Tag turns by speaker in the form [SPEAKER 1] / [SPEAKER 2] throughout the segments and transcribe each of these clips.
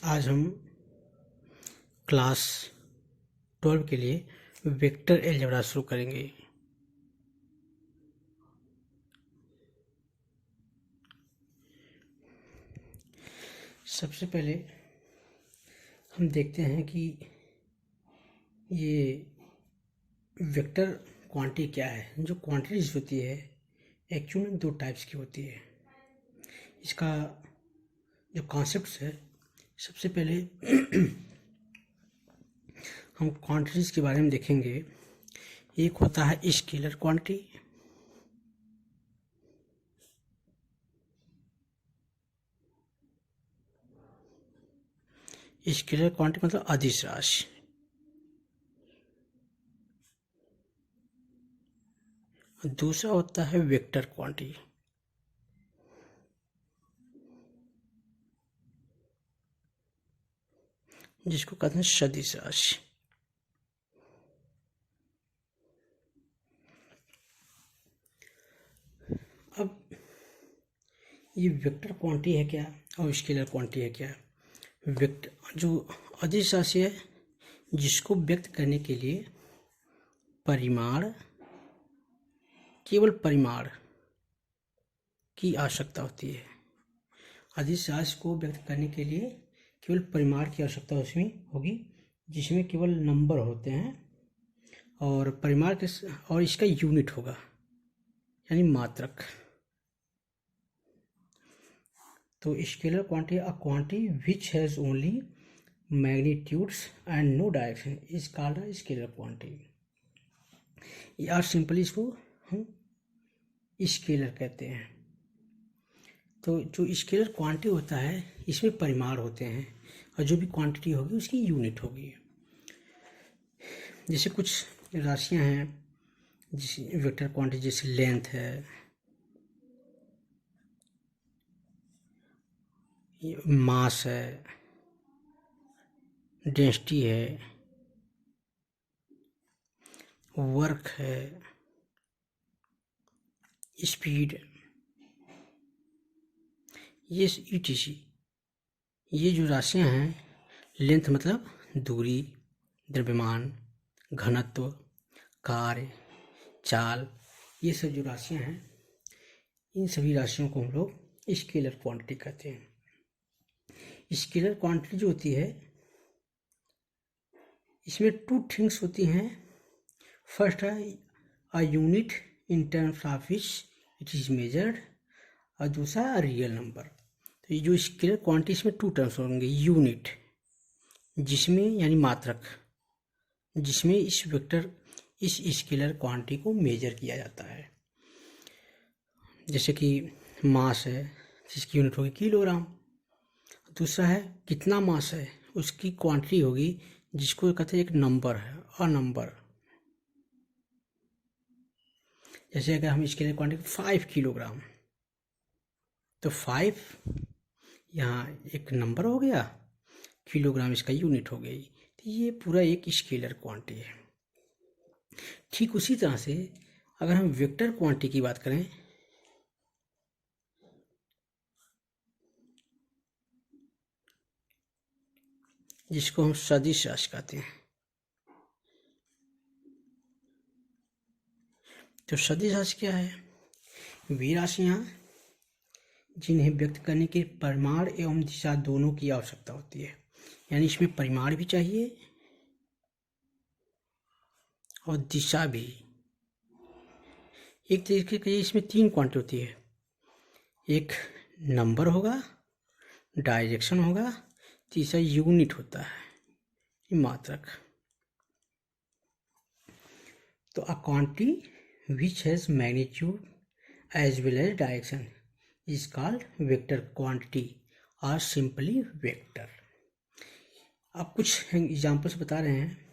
[SPEAKER 1] आज हम क्लास 12 के लिए वेक्टर अलजेब्रा शुरू करेंगे। सबसे पहले हम देखते हैं कि ये वेक्टर क्वांटिटी क्या है। जो क्वांटिटीज होती है एक्चुअली में दो टाइप्स की होती है। इसका जो कॉन्सेप्ट है, सबसे पहले हम क्वांटिटीज के बारे में देखेंगे। एक होता है स्केलर क्वांटिटी, स्केलर क्वांटिटी मतलब अदिश राशि। दूसरा होता है वेक्टर क्वांटिटी, जिसको कहते हैं सदिश राशि। अब ये वेक्टर क्वांटिटी है क्या और स्केलर क्वांटिटी है क्या। वेक्टर जो अदिश राशि है, जिसको व्यक्त करने के लिए परिमाण, केवल परिमाण की आवश्यकता होती है। अदिश राशि को व्यक्त करने के लिए केवल परिमाण की आवश्यकता उसमें होगी, जिसमें केवल नंबर होते हैं और परिमाण के और इसका यूनिट होगा यानी मात्रक। तो scalar quantity a quantity which has only magnitudes and no direction is called a scalar quantity, या सिंपली इसको हम स्केलर कहते हैं। तो जो स्केलर क्वांटिटी होता है, इसमें परिमाण होते हैं और जो भी क्वांटिटी होगी उसकी यूनिट होगी। जैसे कुछ राशियां हैं जिस वेक्टर क्वांटिटी, जैसे लेंथ है, मास है, डेंसिटी है, वर्क है, स्पीड, ये ईटीसी। ये जो राशियां हैं, लेंथ मतलब दूरी, द्रव्यमान, घनत्व, कार्य, चाल, ये सब जो राशियां हैं, इन सभी राशियों को हम लोग स्केलर क्वांटिटी कहते हैं। स्केलर क्वांटिटी जो होती है, इसमें टू थिंग्स होती हैं। फर्स्ट है a unit in terms of which it is measured, और दूसरा रियल नंबर। तो ये जो स्केलर क्वांटिटी, इसमें टू टर्म्स होंगे। यूनिट जिसमें यानी मात्रक, जिसमें इस वेक्टर इस स्केलर क्वांटिटी को मेजर किया जाता है। जैसे कि मास है, जिसकी यूनिट होगी किलोग्राम। दूसरा है कितना मास है, उसकी क्वांटिटी होगी, जिसको कहते हैं एक नंबर है, अ नंबर। जैसे अगर हम स्केलर क्वांटिटी 5 किलोग्राम, तो 5 यहाँ एक नंबर हो गया, किलोग्राम इसका यूनिट हो गई। तो ये पूरा एक स्केलर क्वांटिटी है। ठीक उसी तरह से अगर हम वेक्टर क्वांटिटी की बात करें, जिसको हम सदिश राशि कहते हैं, तो सदिश राशि क्या है। वे राशियां जिन्हें व्यक्त करने के परिमाण एवं दिशा दोनों की आवश्यकता होती है। यानी इसमें परिमाण भी चाहिए और दिशा भी। एक तरीके की इसमें 3 क्वांटिटी होती है। एक नंबर होगा, डायरेक्शन होगा, तीसरा यूनिट होता है, मात्रक। तो a quantity which has magnitude as well as direction is called vector quantity और सिंपली वेक्टर। अब कुछ एग्जांपल्स बता रहे हैं।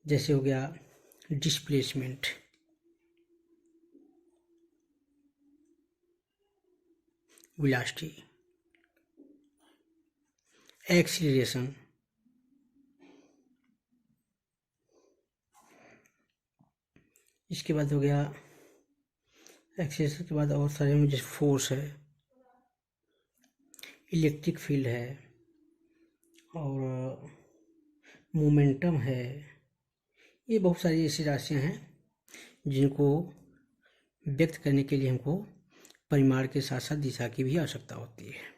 [SPEAKER 1] जैसे हो गया डिस्प्लेसमेंट, वेलोसिटी, एक्सीलरेशन, इसके बाद हो गया एक्सीलरेशन के बाद और सारे में जैसे फोर्स है, इलेक्ट्रिक फील्ड है, और मोमेंटम है। ये बहुत सारी ऐसी राशियाँ हैं जिनको व्यक्त करने के लिए हमको परिमाण के साथ साथ दिशा की भी आवश्यकता होती है।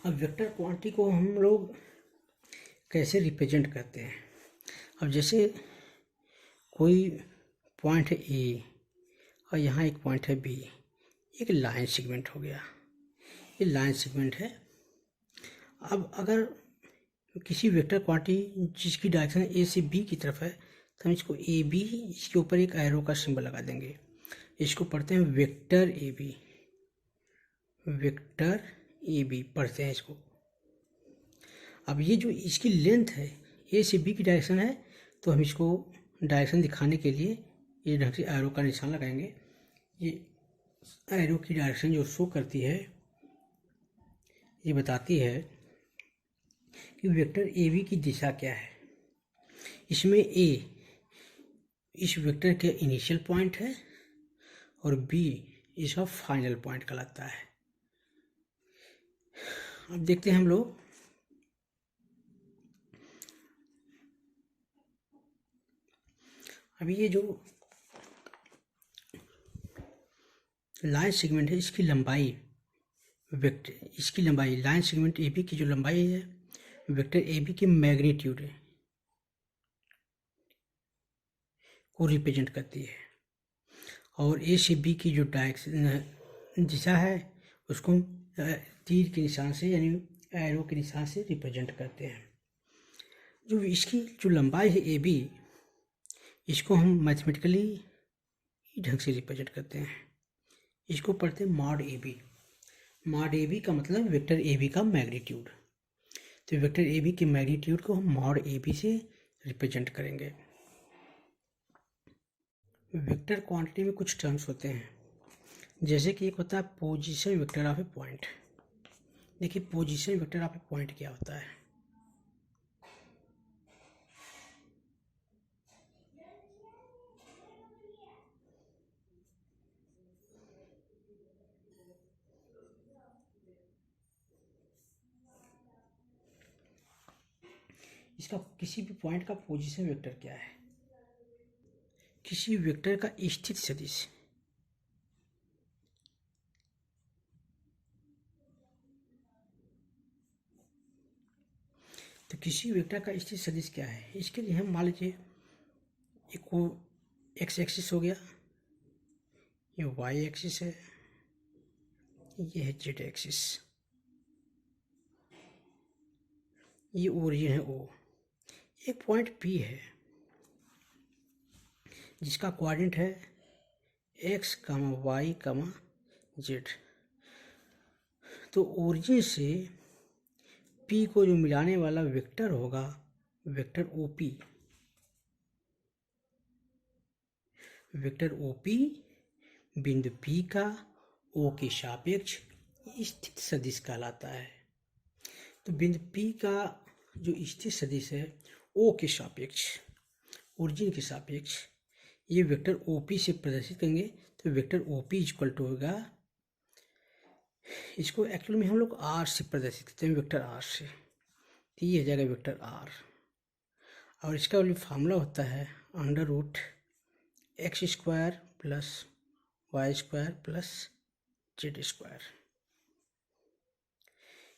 [SPEAKER 1] अब वेक्टर क्वांटिटी को हम लोग कैसे रिप्रेजेंट करते हैं? अब जैसे कोई पॉइंट है ए और यहाँ एक पॉइंट है बी, एक लाइन सेगमेंट हो गया, ये लाइन सेगमेंट है। अब अगर किसी वेक्टर क्वांटिटी जिसकी डायरेक्शन ए से बी की तरफ है तो हम इसको ए बी, इसके ऊपर एक एरो का सिंबल लगा देंगे। इसको पढ़ते हैं vector A B, vector A B पढ़ते हैं इसको। अब ये जो इसकी लेंथ है ए से बी की डायरेक्शन है, तो हम इसको डायरेक्शन दिखाने के लिए ये ढंग से एरो का निशान लगाएंगे। ये एरो की डायरेक्शन जो शो करती है, ये बताती है कि वेक्टर ए बी की दिशा क्या है। इसमें ए इस वेक्टर के इनिशियल पॉइंट है और बी इसका फाइनल पॉइंट कहलाता है। अब देखते हैं हम लोग, अभी ये जो लाइन सेगमेंट है इसकी लंबाई वेक्टर, इसकी लंबाई लाइन सेगमेंट ए बी की जो लंबाई है वेक्टर ए बी की मैग्नीट्यूड को रिप्रेजेंट करती है। और ए से बी की जो डायरेक्शन दिशा है उसको तीर के निशान से यानी एरो के निशान से रिप्रेजेंट करते हैं। जो इसकी जो लंबाई है ए बी, इसको हम मैथमेटिकली ढंग से रिप्रेजेंट करते हैं। इसको पढ़ते हैं mod A B. Mod A B का मतलब वेक्टर ए बी का मैग्नीट्यूड। तो वेक्टर ए बी के मैग्नीट्यूड को हम मॉड ए बी से रिप्रेजेंट करेंगे। वेक्टर क्वांटिटी में कुछ टर्म्स होते हैं, जैसे कि एक होता है position vector of a point. देखिए position vector of a point क्या होता है। इसका किसी भी पॉइंट का पोजीशन वेक्टर क्या है? किसी वेक्टर का स्थित सदिश। तो किसी वेक्टर का स्थित सदिश क्या है? इसके लिए हम मान लीजिए एक को एक्स एक्सिस हो गया, ये वाई एक्सिस है, ये है जेड एक्सिस, ये ओरिजिन है ओ। एक पॉइंट पी है जिसका कोऑर्डिनेट है X comma Y comma Z. तो ओरिजिन से पी को जो मिलाने वाला वेक्टर होगा vector O P, vector O P बिंदु पी का ओ के सापेक्ष स्थित सदिश कहलाता है। तो बिंदु पी का जो स्थित सदिश है ओ के सापेक्ष, ओरिजिन के सापेक्ष, ये वेक्टर ओ पी से प्रदर्शित करेंगे। तो vector O P equal to होगा, इसको एक्चुअल में हम लोग आर से प्रदर्शित करते हैं, वेक्टर आर से। तो ये हो जाएगा वेक्टर आर। और इसका वाली फार्मूला होता है under root X square plus Y square plus Z square.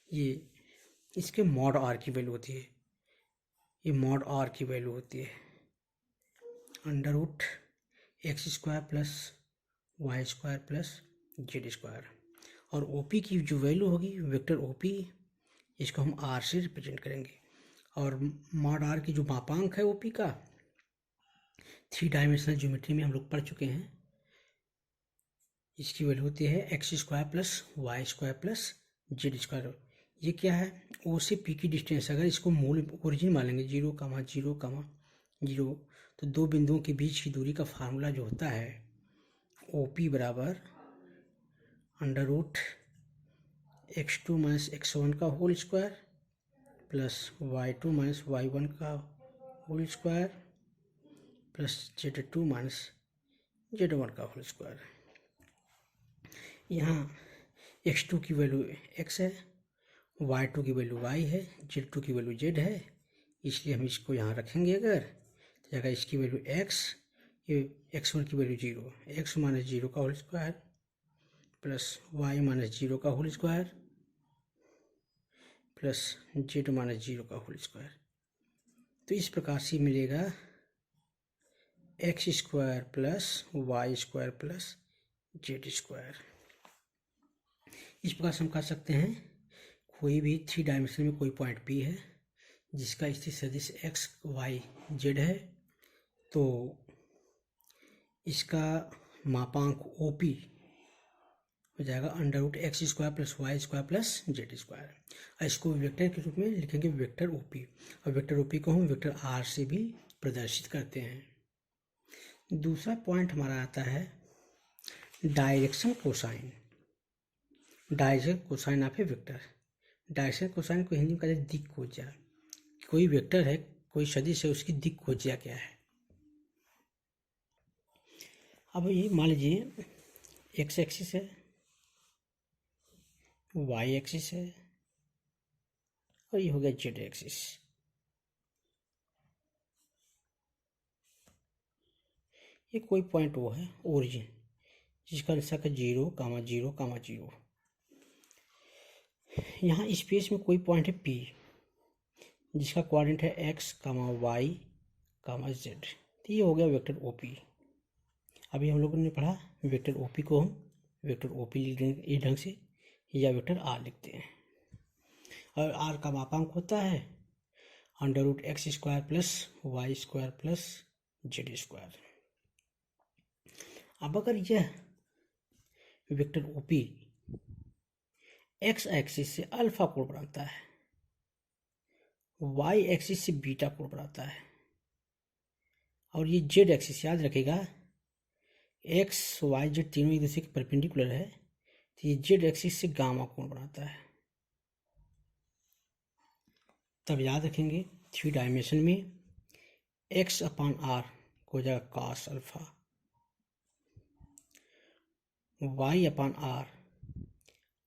[SPEAKER 1] ये इसके मॉड आर की वैल्यू होती है, ये मॉड आर की वैल्यू होती है under root X square plus Y square plus Z square. और ओ पी की जो वैल्यू होगी वेक्टर ओ पी, इसको हम आर से रिप्रेजेंट करेंगे। और मॉड आर की जो मापांक है ओ पी का 3 डायमेंशनल ज्योमेट्री में हम लोग पढ़ चुके हैं, इसकी वैल्यू होती है X square plus Y square plus Z square. ये क्या है? ओ से पी की डिस्टेंस, अगर इसको मूल ओरिजिन मान लेंगे 0, 0, 0, तो दो बिंदुओं के बीच की दूरी का फार्मूला जो होता है ओ पी बराबर under root x2 minus x1 का whole square plus y2 minus y1 का whole square plus z2 minus z1 का होल स्क्वायर। यहाँ x2 की वैल्यू x है, y2 की वैल्यू y है, z2 की वैल्यू z है, इसलिए हम इसको यहाँ रखेंगे अगर, तो अगर इसकी वैल्यू x, ये x1 की वैल्यू 0, x माइनस 0 का whole square plus y minus 0 का whole square plus z minus 0 का होल स्क्वायर। तो इस प्रकार से मिलेगा X square plus Y square plus Z square. इस प्रकार से हम कह सकते हैं कोई भी 3 डायमेंशन में कोई पॉइंट पी है जिसका स्थिति सदिश एक्स वाई जेड है, तो इसका मापांक ओपी हो जाएगा under root X square plus Y square plus Z square. और इसको वेक्टर के रूप में लिखेंगे वेक्टर ओपी, और वेक्टर ओपी को हम वेक्टर आर से भी प्रदर्शित करते हैं। दूसरा पॉइंट हमारा आता है direction cosine. Direction cosine of A vector. Direction cosine को हिंदी में कहते हैं दिक् खोजिया। कोई वेक्टर है, कोई सदिश है, उसकी दिक् खोजिया क्या है। अब ये मान लीजिए एक्स एक्सिस है, वाई एक्सिस है और ये हो गया जेड एक्सिस। ये कोई पॉइंट वो है ओरिजिन जिसका रेखा 0, 0, 0। यहाँ स्पेस में कोई पॉइंट है P जिसका कोऑर्डिनेट है x, y, z। तो ये हो गया वेक्टर OP। अभी हम लोगों ने पढ़ा वेक्टर OP को हम वेक्टर OP लिख देंगे इस ढंग से, या वेक्टर R लिखते हैं। और R का मापांक होता है under root X square plus Y square plus Z square. अब अगर यह वेक्टर OP एक्स एक्सिस से अल्फा कोण बनाता है, वाई एक्सिस से बीटा कोण बनाता है, और ये जेड एक्सिस याद रखेगा एक्स वाई जेड तीनों एक दूसरे के परपेंडिकुलर है, तो ये जेड एक्सिस से गामा कोण बनाता है। तब याद रखेंगे 3 डायमेंशन में एक्स अपान आर को हो जाएगा cos alpha, y upon R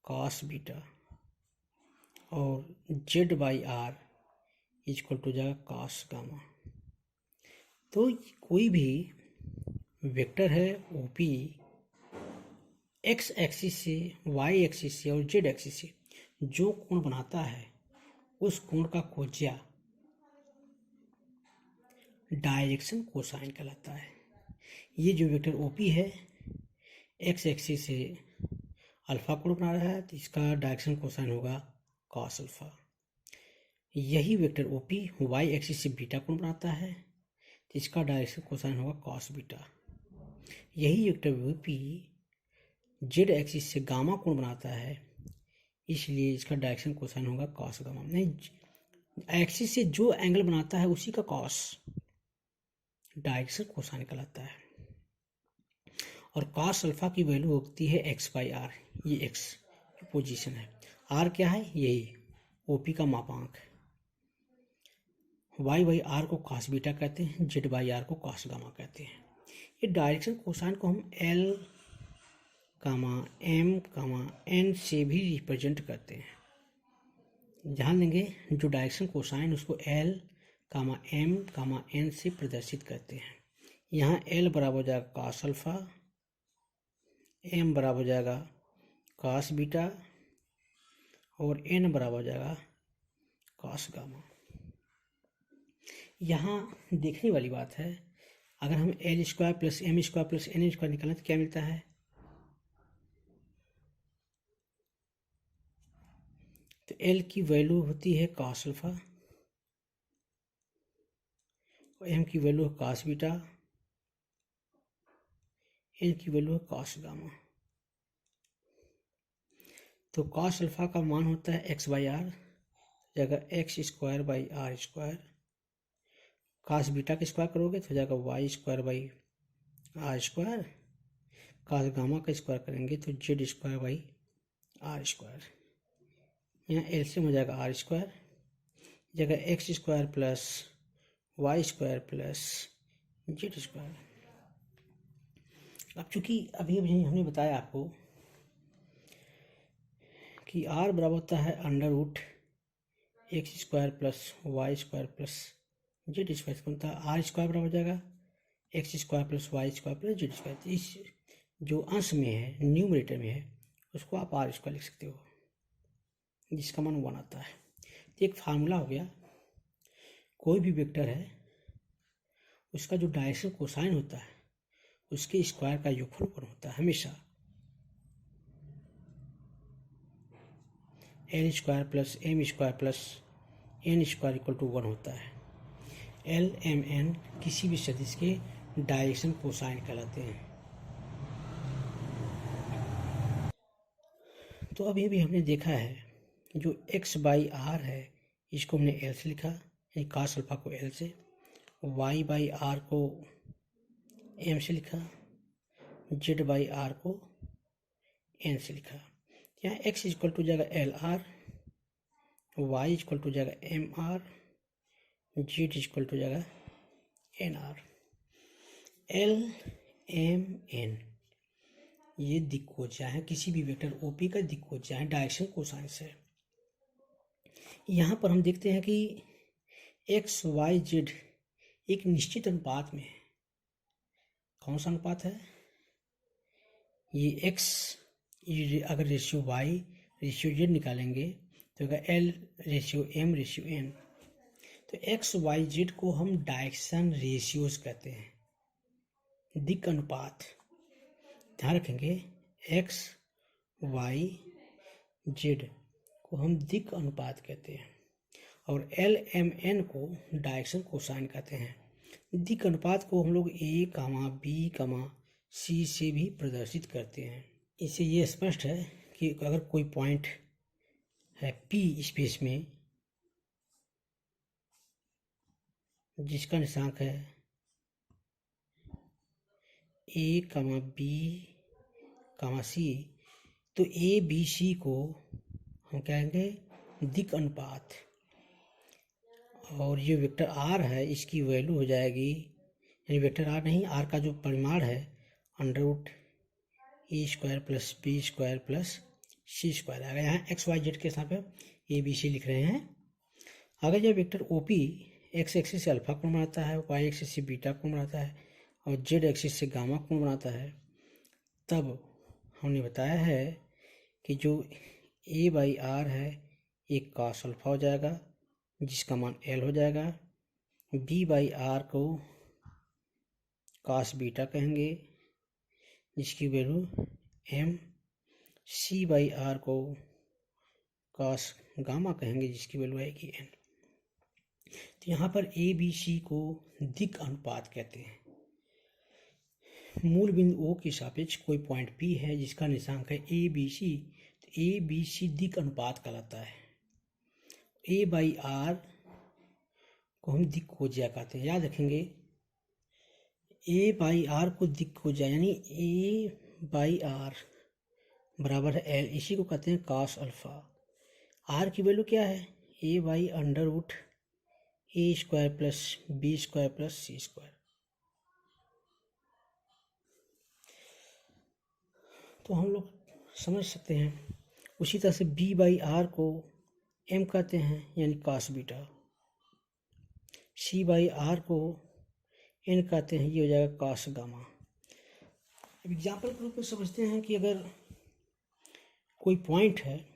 [SPEAKER 1] cos beta, और z by R equal to जाएगा कॉस गामा। तो कोई भी वेक्टर है ओपी एक्स एक्सिस से, वाई एक्सिस से और जेड एक्सिस से जो कोण बनाता है उस कोण का खोजिया डायरेक्शन कोसाइन कहलाता है। ये जो वेक्टर ओपी है एक्स एक्सिस से अल्फा कोण बना रहा है, तो इसका डायरेक्शन कोसाइन होगा कॉस अल्फा। यही वेक्टर ओपी वाई एक्सिस से बीटा कोण बनाता है, तो इसका डायरेक्शन कोसाइन होगा कॉस बीटा। यही वेक्टर ओपी जेड एक्सिस से गामा कोण बनाता है, इसलिए इसका डायरेक्शन कोसाइन होगा कॉस गामा। नहीं, एक्सिस से जो एंगल बनाता है उसी का कॉस डायरेक्शन कोसाइन कहलाता है। और कॉस अल्फा की वैल्यू होती है एक्स बाई आर। ये एक्स की पोजीशन है, आर क्या है, यही ओपी का मापांक है। वाई बाई आर को कॉस बीटा कहते हैं, जेड बाई आर को कॉस गामा कहते हैं। ये डायरेक्शन कोसाइन को हम एल एम एन से भी रिप्रेजेंट करते हैं। ध्यान देंगे जो डायरेक्शन कोसाइन उसको एल एम एन से प्रदर्शित करते हैं। यहाँ एल बराबर हो जाएगा कॉस अल्फा, एम बराबर हो जाएगा कॉस बीटा और एन बराबर हो जाएगा कॉस गामा। यहाँ देखने वाली बात है, अगर हम L square plus M square plus N square निकालें तो क्या मिलता है, तो एल की वैल्यू होती है कॉस अल्फा और एम की वैल्यू है कॉस बीटा, एन की वैल्यू है कॉस गामा। तो कॉस अल्फा का मान होता है एक्स बाई आर, जगह X square by R square. Cos beta का स्क्वायर करोगे तो हो जाएगा Y square by R square. Cos gamma का स्क्वायर करेंगे तो Z square by R square. यहाँ एलसीएम हो जाएगा आर स्क्वायर, जगह X square plus Y square plus Z square. अब चूंकि अभी अभी हमने बताया आपको कि आर बराबर होता है under root X square plus Y square plus Z square. होता है आर स्क्वायर बराबर हो जाएगा X square plus Y square plus Z square. इस जो अंश में है, न्यूमरेटर में है, उसको आप आर स्क्वायर लिख सकते हो, जिसका मान 1 आता है। तो एक फार्मूला हो गया, कोई भी वेक्टर है उसका जो डायरेक्शन कोसाइन होता है उसके स्क्वायर का योगफल 1 होता है हमेशा। L square plus M square plus N square equal to 1 होता है। एल एम एन किसी भी सदिश के डायरेक्शन कोसाइन कहलाते हैं। तो अभी भी हमने देखा है जो एक्स बाई आर है इसको हमने एल से लिखा, यानी कास अल्फा को एल से, वाई बाई आर को एम से लिखा, जेड बाई आर को एन से लिखा। यहाँ एक्स इक्वल टू जाएगा L R, y equal to जाएगा M R, z equal to जाएगा N R. L M N ये दिक्कोज्या है, किसी भी वेक्टर ओपी का दिक्कोज्या है, डायरेक्शन कोसाइन है। यहाँ पर हम देखते हैं कि एक्स वाई जेड एक निश्चित अनुपात में है। कौन सा अनुपात है? ये एक्स अगर रेशियो वाई रेशियो जेड निकालेंगे तो होगा L ratio M ratio N. तो एक्स वाई जेड को हम डायरेक्शन रेशियोज कहते हैं, दिक् अनुपात। ध्यान रखेंगे, एक्स वाई जेड को हम दिक् अनुपात कहते हैं और एल एम एन को डायरेक्शन कोसाइन कहते हैं। दिक् अनुपात को हम लोग ए कामा बी कामा सी से भी प्रदर्शित करते हैं। इससे ये स्पष्ट है कि अगर कोई पॉइंट है पी स्पेस में जिसका निशांक है ए कामा बी कामा सी, तो ए बी सी को हम कहेंगे दिक् अनुपात। और ये वेक्टर आर है इसकी वैल्यू हो जाएगी, यानी वेक्टर आर नहीं, आर का जो परिमाण है under root a square plus b square plus c square आएगा। यहाँ एक्स वाई जेड के साथ ए बी सी लिख रहे हैं। अगर यह vector O P X axis से अल्फा कोण बनाता है, वाई एक्सिस से बीटा कोण बनाता है और जेड एक्सिस से गामा कोण बनाता है, तब हमने बताया है कि जो ए बाई आर है एक कास अल्फा हो जाएगा जिसका मान एल हो जाएगा, बी बाई आर को कास बीटा कहेंगे जिसकी value M, C by R को कास गामा कहेंगे जिसकी वैल्यू आएगी एन। तो यहाँ पर ए बी सी को दिक् अनुपात कहते हैं। मूल बिंदु ओ के सापेक्ष कोई पॉइंट पी है जिसका निशांक है ए बी सी, तो ए बी सी दिक् अनुपात कहलाता है। ए बाई आर को हम दिक्कोज्या कहते हैं। याद रखेंगे, ए बाई आर को दिक्कोज्या यानी ए बाई आर बराबर है एल, इसी को कहते हैं कास अल्फा। आर की वैल्यू क्या है? A by under root a square plus b square plus c square. तो हम लोग समझ सकते हैं। उसी तरह से बी बाई आर को एम कहते हैं यानी cos beta, c by R को एन कहते हैं, ये हो जाएगा कास गामा। एग्जाम्पल के रूप में समझते हैं कि अगर कोई पॉइंट है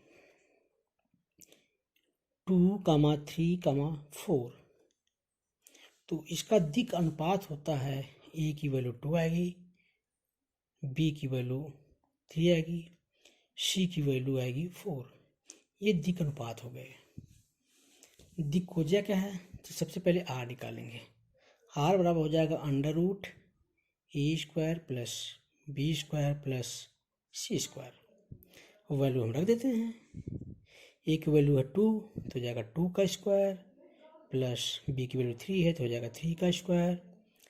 [SPEAKER 1] 2,3,4, तो इसका दिक् अनुपात होता है ए की वैल्यू 2 आएगी, बी की वैल्यू 3 आएगी, सी की वैल्यू आएगी 4। ये दिक् अनुपात हो गए। दिक्कोज्या क्या है? तो सबसे पहले आर निकालेंगे। आर बराबर हो जाएगा under root a square plus b square plus c square. Value हम रख देते हैं। ए की वैल्यू है 2 तो हो जाएगा 2 का स्क्वायर, प्लस बी की वैल्यू 3 है तो हो जाएगा 3 का स्क्वायर,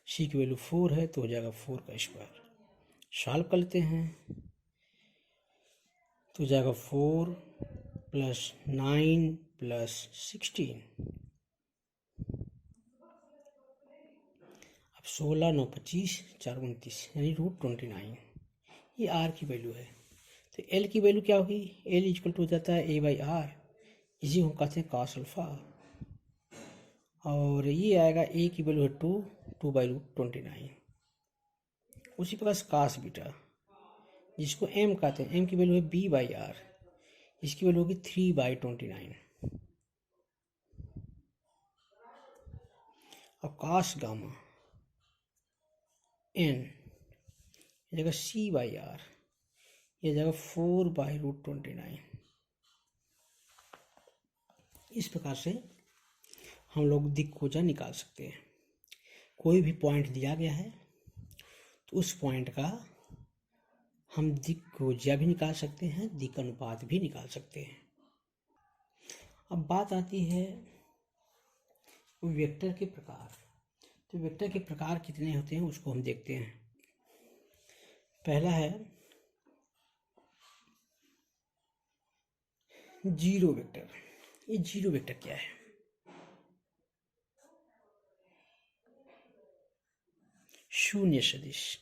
[SPEAKER 1] सी की वैल्यू 4 है तो हो जाएगा 4 का स्क्वायर। सॉल्व कर लेते हैं तो हो जाएगा 4 प्लस 9 प्लस 16। अब 16 9 25 4 29 यानी रूट 29, ये आर की वैल्यू है। तो एल की वैल्यू क्या होगी, एल इक्वल टू हो जाता है ए बाई आर, इसी को हम कहते हैं कॉस अल्फा। और ये आएगा ए की वैल्यू है 2/√29। उसी प्रकार से कॉस बीटा, जिसको एम कहते हैं, एम की वैल्यू है बी बाई आर, इसकी वैल्यू होगी 3/29। और कॉस गामा एन जगह सी बाई आर, ये जगह 4/√29। इस प्रकार से हम लोग दिक्कोजा निकाल सकते हैं। कोई भी पॉइंट दिया गया है तो उस पॉइंट का हम दिक्कोजा भी निकाल सकते हैं, दिक् अनुपात भी निकाल सकते हैं। अब बात आती है वेक्टर के प्रकार। तो वेक्टर के प्रकार कितने होते हैं उसको हम देखते हैं। पहला है जीरो वेक्टर। ये जीरो वेक्टर क्या है? शून्य सदिश।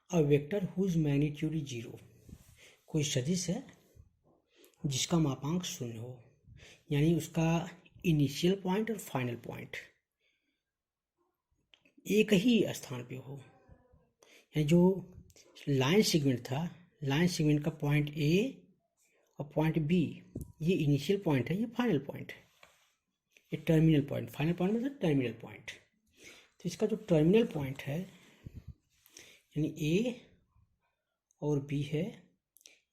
[SPEAKER 1] A vector whose magnitude is zero. कोई सदिश है जिसका मापांक शून्य हो, यानी उसका इनिशियल पॉइंट और फाइनल पॉइंट एक ही स्थान पे हो। यानी जो लाइन सेगमेंट था, लाइन सेगमेंट का पॉइंट ए और पॉइंट बी, ये इनिशियल पॉइंट है, ये फाइनल पॉइंट है, ये टर्मिनल पॉइंट। फाइनल पॉइंट मतलब टर्मिनल पॉइंट। तो इसका जो टर्मिनल पॉइंट है, यानी ए और बी है,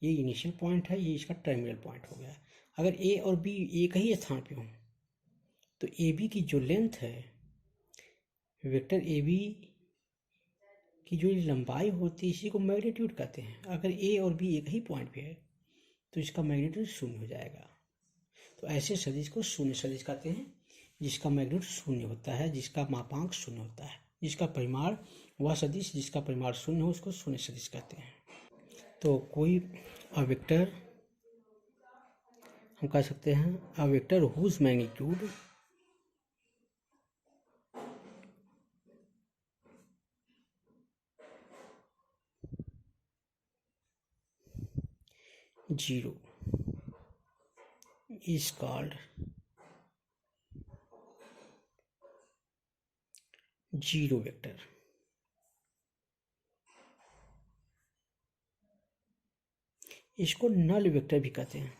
[SPEAKER 1] ये इनिशियल पॉइंट है, ये इसका टर्मिनल पॉइंट हो गया। अगर ए और बी एक ही स्थान पे हों तो ए बी की जो लेंथ है, वेक्टर ए बी की जो लंबाई होती है, इसी को मैग्नीट्यूड कहते हैं। अगर ए और बी एक ही पॉइंट पे है तो इसका मैग्नीट्यूड शून्य हो जाएगा। तो ऐसे सदिश को शून्य सदिश कहते हैं, जिसका मैग्नीट्यूड शून्य होता है, जिसका मापांक शून्य होता है, जिसका परिमाण, वह सदिश जिसका परिमाण शून्य हो उसको शून्य सदिश कहते हैं। तो कोई वेक्टर हम कह सकते हैं a vector whose magnitude zero is called zero vector. इसको नल वेक्टर भी कहते हैं।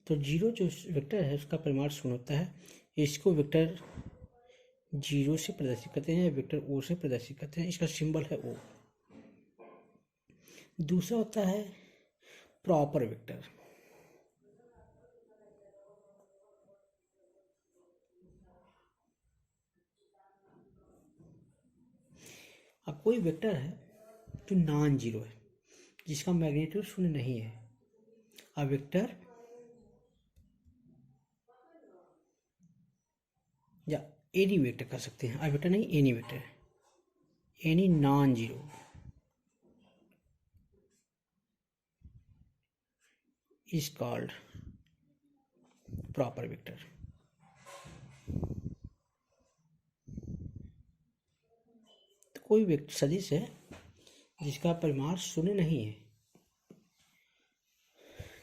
[SPEAKER 1] तो जीरो जो वेक्टर है उसका परिमाण शून्य होता है, इसको वेक्टर जीरो से प्रदर्शित करते हैं, वेक्टर ओ से प्रदर्शित करते हैं। इसका सिंबल है ओ। दूसरा होता है प्रॉपर वेक्टर। अब कोई वेक्टर है जो नॉन जीरो है, जिसका मैग्नीट्यूड शून्य नहीं है, अब वेक्टर या एनी वेक्टर कर सकते हैं। अब वेक्टर नहीं, any vector, any non zero is called proper vector. तो कोई वेक्टर सदिश है जिसका परिमाण शून्य नहीं है,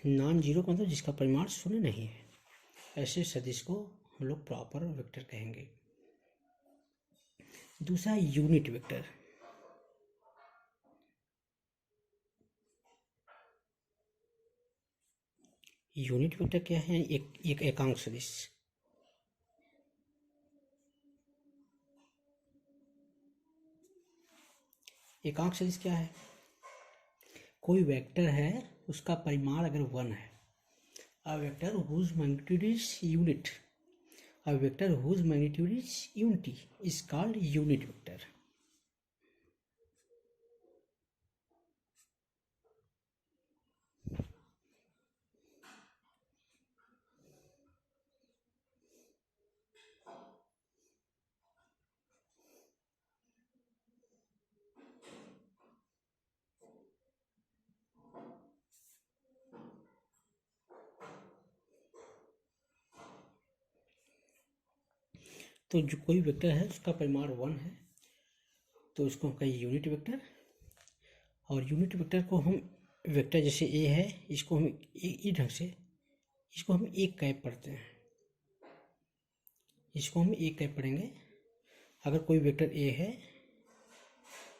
[SPEAKER 1] नॉन जीरो का मतलब जिसका परिमाण शून्य नहीं है, ऐसे सदिश को हम लोग प्रॉपर वेक्टर कहेंगे। दूसरा यूनिट वेक्टर। यूनिट वेक्टर क्या है? एक एकांक सदिश। एकांक सदिश क्या है? कोई वेक्टर है, उसका परिमाण अगर 1 है, a vector whose magnitude is unit, a vector whose magnitude is unity is called unit vector. तो जो कोई वेक्टर है उसका परिमाण 1 है तो उसको हम कहें यूनिट वेक्टर। और यूनिट वेक्टर को हम वेक्टर जैसे ए है इसको हम इस ढंग से इसको हम एक कैप पढ़ते हैं, इसको हम एक कैप पढ़ेंगे। अगर कोई वेक्टर ए है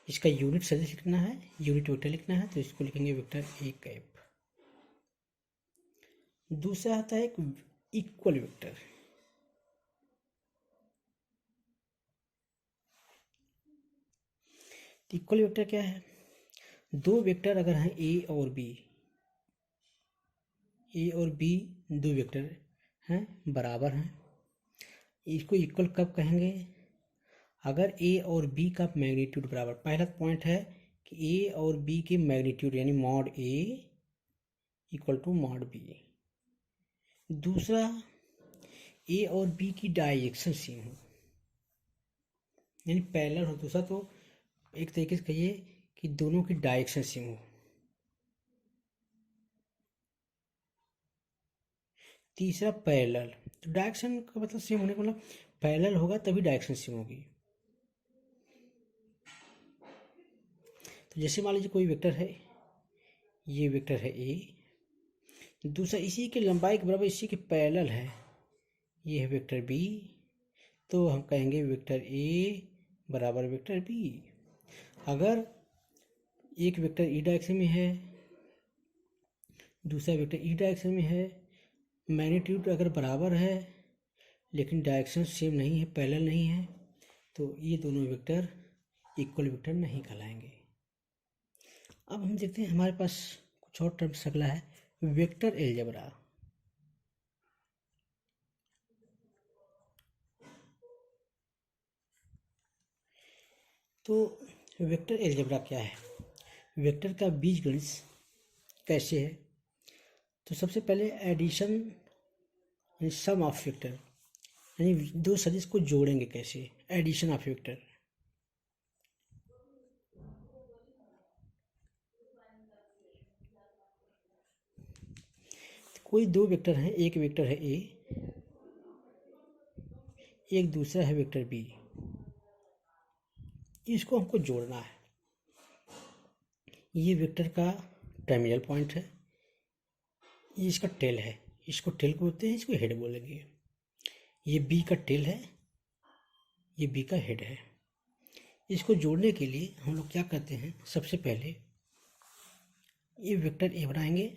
[SPEAKER 1] इसका यूनिट सदिश लिखना है, यूनिट वेक्टर लिखना है तो इसको लिखेंगे वेक्टर ए कैप। दूसरा आता है एक इक्वल वेक्टर। इक्वल वेक्टर क्या है? दो वेक्टर अगर हैं ए और बी, ए और बी दो वेक्टर हैं बराबर हैं, इसको इक्वल कब कहेंगे? अगर ए और बी का मैग्नीट्यूड बराबर। पहला पॉइंट है कि ए और बी के मैग्नीट्यूड यानी mod A equal to mod B. दूसरा ए और बी की डायरेक्शन सेम हो यानी पैरेलल हो। दूसरा तो एक तरीके से कहिए कि दोनों की डायरेक्शन सेम हो। तीसरा पैरेलल, तो डायरेक्शन का मतलब सेम होने का मतलब पैरेलल होगा तभी डायरेक्शन सेम होगी। तो जैसे मान लीजिए कोई वेक्टर है, ये वेक्टर है ए, दूसरा इसी के लंबाई के बराबर इसी के पैरेलल है, ये है वेक्टर बी, तो हम कहेंगे वेक्टर ए बराबर वेक्टर बी। अगर एक वेक्टर ई डायरेक्शन में है, दूसरा वेक्टर ई डायरेक्शन में है, मैग्नीट्यूड अगर बराबर है लेकिन डायरेक्शन सेम नहीं है, पैरेलल नहीं है, तो ये दोनों वेक्टर इक्वल वेक्टर नहीं कहलाएंगे। अब हम देखते हैं हमारे पास कुछ और टर्म्स अगला है वेक्टर एलजेब्रा। तो वेक्टर एलजेब्रा क्या है? वेक्टर का बीजगणित कैसे है? तो सबसे पहले एडिशन यानी सम ऑफ वेक्टर यानी दो सदिश को जोड़ेंगे कैसे, एडिशन ऑफ वेक्टर। कोई दो वेक्टर हैं, एक वेक्टर है ए, एक दूसरा है वेक्टर बी, इसको हमको जोड़ना है। ये वेक्टर का टर्मिनल पॉइंट है, ये इसका टेल है, इसको टेल बोलते हैं, इसको हेड बोलेंगे। ये बी का टेल है, ये बी का हेड है। इसको जोड़ने के लिए हम लोग क्या करते हैं, सबसे पहले ये वेक्टर ए बनाएंगे,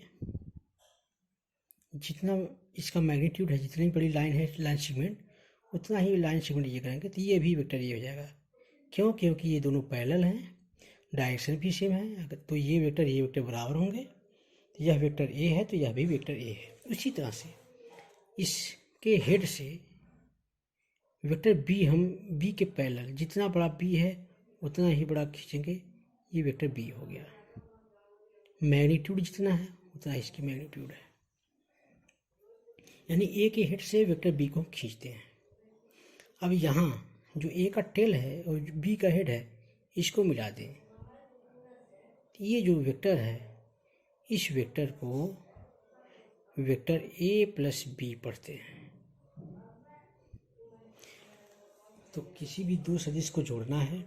[SPEAKER 1] जितना इसका मैग्नीट्यूड है, जितनी बड़ी लाइन है लाइन सेगमेंट, उतना ही लाइन सेगमेंट ये करेंगे, तो ये भी वेक्टर ए हो जाएगा। क्यों? क्योंकि ये दोनों पैरेलल हैं, डायरेक्शन भी सेम है, तो ये वेक्टर बराबर होंगे। तो यह वेक्टर ए है तो यह भी वेक्टर ए है। उसी तरह से इसके हेड से वेक्टर बी, हम बी के पैरेलल जितना बड़ा बी है उतना ही बड़ा खींचेंगे, ये वेक्टर बी हो गया। मैग्नीट्यूड जितना है उतना इसकी मैग्नीट्यूड है, यानी ए के हेड से वेक्टर बी को खींचते हैं। अब यहाँ जो ए का टेल है और जो बी का हेड है इसको मिला दें, ये जो वेक्टर है इस वेक्टर को वेक्टर ए प्लस बी पढ़ते हैं। तो किसी भी दो सदिश को जोड़ना है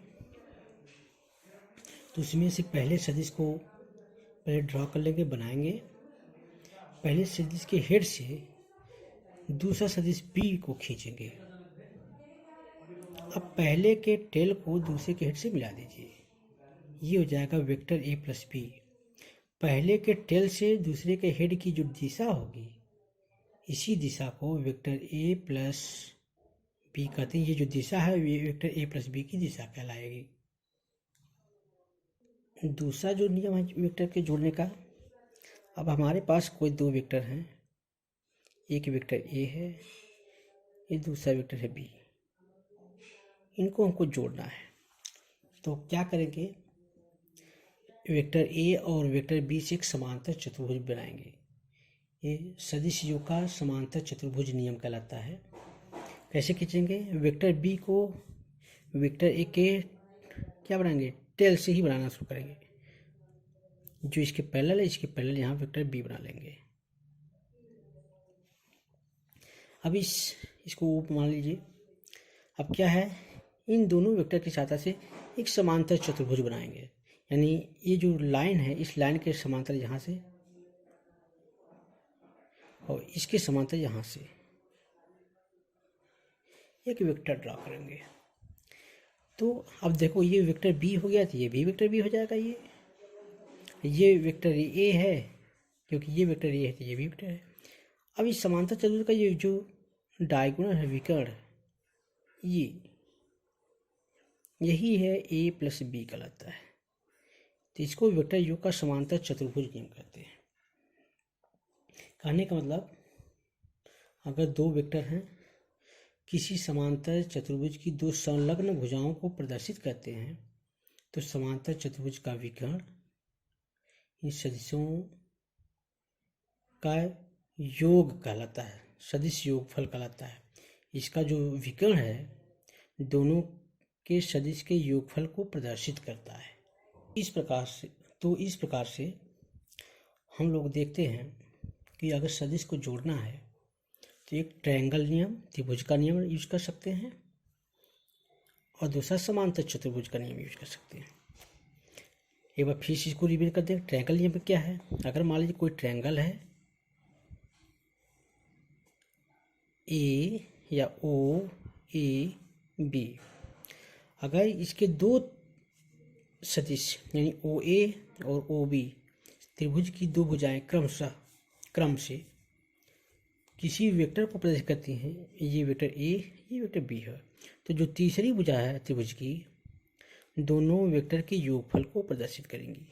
[SPEAKER 1] तो उसमें से पहले सदिश को पहले ड्रॉ कर लेंगे, बनाएंगे। पहले सदिश के हेड से दूसरा सदिश बी को खींचेंगे। अब पहले के टेल को दूसरे के हेड से मिला दीजिए, ये हो जाएगा वेक्टर ए प्लस बी। पहले के टेल से दूसरे के हेड की जो दिशा होगी इसी दिशा को वेक्टर ए प्लस बी कहते हैं। ये जो दिशा है ये वेक्टर ए प्लस बी की दिशा कहलाएगी। दूसरा जो नियम है वेक्टर के जोड़ने का, अब हमारे पास कोई दो वेक्टर हैं, एक वेक्टर ए है, ये दूसरा वेक्टर है बी, इनको हमको जोड़ना है। तो क्या करेंगे, वेक्टर ए और वेक्टर बी से एक समांतर चतुर्भुज बनाएंगे। ये सदिश योग का समांतर चतुर्भुज नियम कहलाता है। कैसे खींचेंगे, वेक्टर बी को वेक्टर ए के क्या बनाएंगे, टेल से ही बनाना शुरू करेंगे। जो इसके पैरेलल है इसके पैरेलल यहाँ वेक्टर बी बना लेंगे। अब इसको मान लीजिए। अब क्या है, इन दोनों वेक्टर की सहायता से एक समांतर चतुर्भुज बनाएंगे। यानी ये जो लाइन है, इस लाइन के समांतर यहाँ से और इसके समांतर यहाँ से एक वेक्टर ड्रा करेंगे। तो अब देखो, ये वेक्टर बी हो गया तो ये भी वेक्टर बी हो जाएगा। ये वेक्टर ए है, क्योंकि ये वेक्टर ए है तो ये भी वेक्टर है। अब इस समांतर चतुर्भुज का ये जो डायगोनल है, विकर्ण, यही है ए प्लस बी कहलाता है। तो इसको वेक्टर योग का समांतर चतुर्भुज नियम कहते हैं। कहने का मतलब, अगर दो वेक्टर हैं, किसी समांतर चतुर्भुज की दो संलग्न भुजाओं को प्रदर्शित करते हैं, तो समांतर चतुर्भुज का विकर्ण इन सदिशों का योग कहलाता है, सदिश योगफल कहलाता है। इसका जो विकर्ण है, दोनों के सदिश के योगफल को प्रदर्शित करता है। इस प्रकार से हम लोग देखते हैं कि अगर सदिश को जोड़ना है तो एक ट्रायंगल नियम, त्रिभुज का नियम यूज कर सकते हैं, और दूसरा समांतर चतुर्भुज का नियम यूज कर सकते हैं। एक बार फिर इसको रिवील कर दें। ट्रायंगल नियम क्या है? अगर मान लीजिए कोई ट्रायंगल है, ए या ओ ए बी, अगर इसके दो सदिश यानी ओ ए और ओ बी त्रिभुज की दो भुजाएं क्रम से किसी वेक्टर को प्रदर्शित करती हैं, ये वेक्टर ए, ये वेक्टर बी है, तो जो तीसरी भुजा है त्रिभुज की, दोनों वेक्टर के योगफल को प्रदर्शित करेंगी।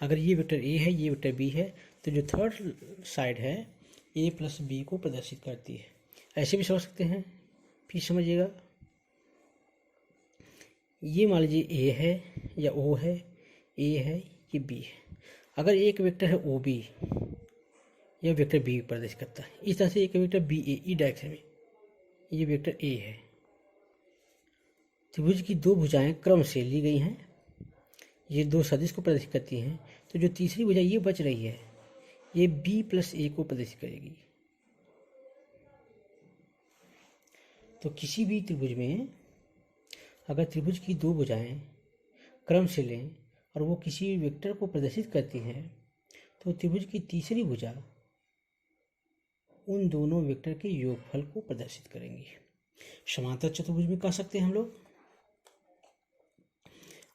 [SPEAKER 1] अगर ये वेक्टर ए है, ये वेक्टर बी है, तो जो थर्ड साइड है ए प्लस बी को प्रदर्शित करती है। ऐसे भी समझ सकते हैं, फिर समझिएगा। ये मान लीजिए ए है या ओ है, ए है, ये बी है। अगर एक वेक्टर है ओ बी, यह वेक्टर बी प्रदर्शित करता है। इस तरह से एक वेक्टर बी ए, ई डायरेक्शन में ये वेक्टर ए है। त्रिभुज की दो भुजाएं क्रम से ली गई हैं, ये दो सदिश को प्रदर्शित करती हैं, तो जो तीसरी भुजा ये बच रही है, ये बी प्लस ए को प्रदर्शित करेगी। तो किसी भी त्रिभुज में अगर त्रिभुज की दो भुजाएं क्रम से लें और वो किसी वेक्टर को प्रदर्शित करती हैं, तो त्रिभुज की तीसरी भुजा उन दोनों वेक्टर के योगफल को प्रदर्शित करेंगी। समांतर चतुर्भुज में कह सकते हैं हम लोग,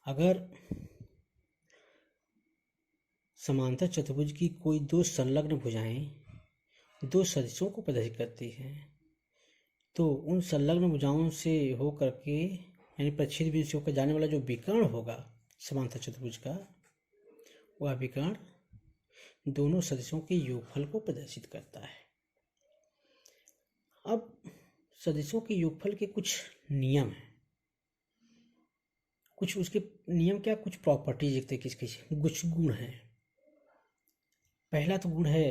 [SPEAKER 1] अगर समांतर चतुर्भुज की कोई दो संलग्न भुजाएं दो सदिशों को प्रदर्शित करती हैं, तो उन संलग्न भुजाओं से होकर के यानी प्रच्छेद बिंदु से होकर जाने वाला जो विकर्ण होगा समांतर चतुर्भुज का, वह विकर्ण दोनों सदिशों के योगफल को प्रदर्शित करता है। अब सदिशों के योगफल के कुछ नियम हैं, कुछ उसके नियम क्या, कुछ प्रॉपर्टीज देखते हैं, कुछ गुण हैं। पहला तो गुण है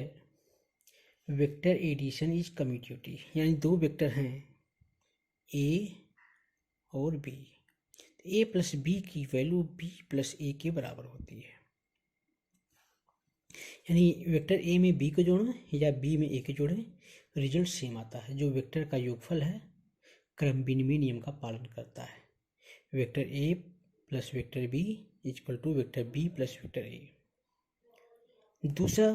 [SPEAKER 1] वेक्टर एडिशन इज कम्यूटेटिव, यानी दो वेक्टर हैं ए और बी, ए प्लस बी की वैल्यू बी प्लस ए के बराबर होती है। यानी वेक्टर ए में बी को जोड़ें या बी में ए को जोड़ें, रिजल्ट सेम आता है। जो वेक्टर का योगफल है क्रम विनिमय नियम का पालन करता है। Vector A plus vector B equal to vector B plus vector A. दूसरा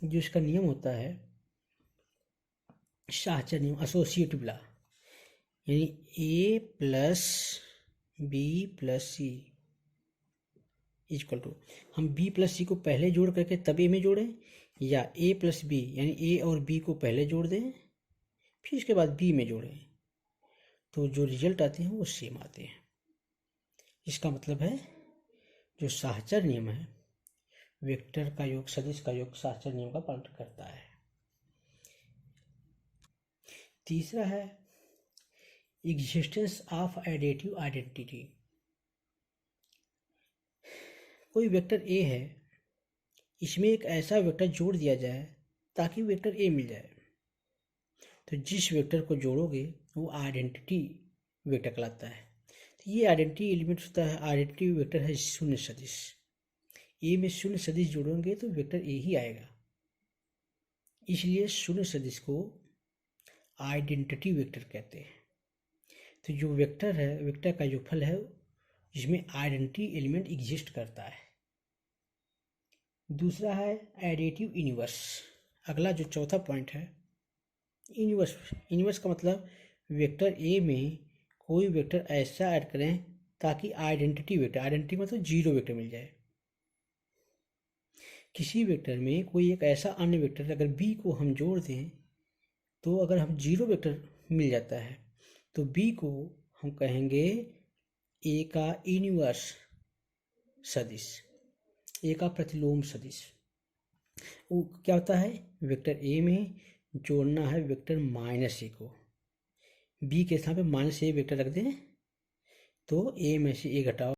[SPEAKER 1] जो इसका नियम होता है साहचर्य नियम, एसोसिएटिव लॉ, यानी a plus b plus c equal to, हम बी प्लस सी को पहले जोड़ करके तब ए में जोड़ें, या ए प्लस बी यानी ए और बी को पहले जोड़ दें फिर उसके बाद बी में जोड़ें, तो जो रिजल्ट आते हैं वो सेम आते हैं। इसका मतलब है जो साहचर्य नियम है, वेक्टर का योग सदिश का योग साहचर्य नियम का पालन करता है। तीसरा है एग्जिस्टेंस ऑफ एडिटिव आइडेंटिटी। कोई वेक्टर ए है, इसमें एक ऐसा वेक्टर जोड़ दिया जाए ताकि वेक्टर ए मिल जाए, तो जिस वेक्टर को जोड़ोगे वो आइडेंटिटी वेक्टर कहलाता है। तो ये आइडेंटिटी एलिमेंट होता है, आइडेंटिटी वेक्टर है शून्य सदिश। ए में शून्य सदिश जोड़ोगे तो वेक्टर ए ही आएगा, इसलिए शून्य सदिश को आइडेंटिटी वेक्टर कहते हैं। तो जो वेक्टर है, वेक्टर का जो फल है जिसमें आइडेंटिटी एलिमेंट एग्जिस्ट करता है। दूसरा है एडिटिव इन्वर्स। अगला जो चौथा पॉइंट है इन्वर्स। इन्वर्स का मतलब वेक्टर ए में कोई वेक्टर ऐसा ऐड करें ताकि आइडेंटिटी वेक्टर, आइडेंटिटी मतलब जीरो वेक्टर मिल जाए। किसी वेक्टर में कोई एक ऐसा अन्य वेक्टर अगर बी को हम जोड़ दें तो अगर हम जीरो वेक्टर मिल जाता है तो बी को हम कहेंगे ए का इन्वर्स सदिश, ए का प्रतिलोम सदिश। वो क्या होता है, वेक्टर ए में जोड़ना है वेक्टर माइनस ए को, बी के स्थान पे माइनस ए वेक्टर रख दें तो ए में से ए घटाओ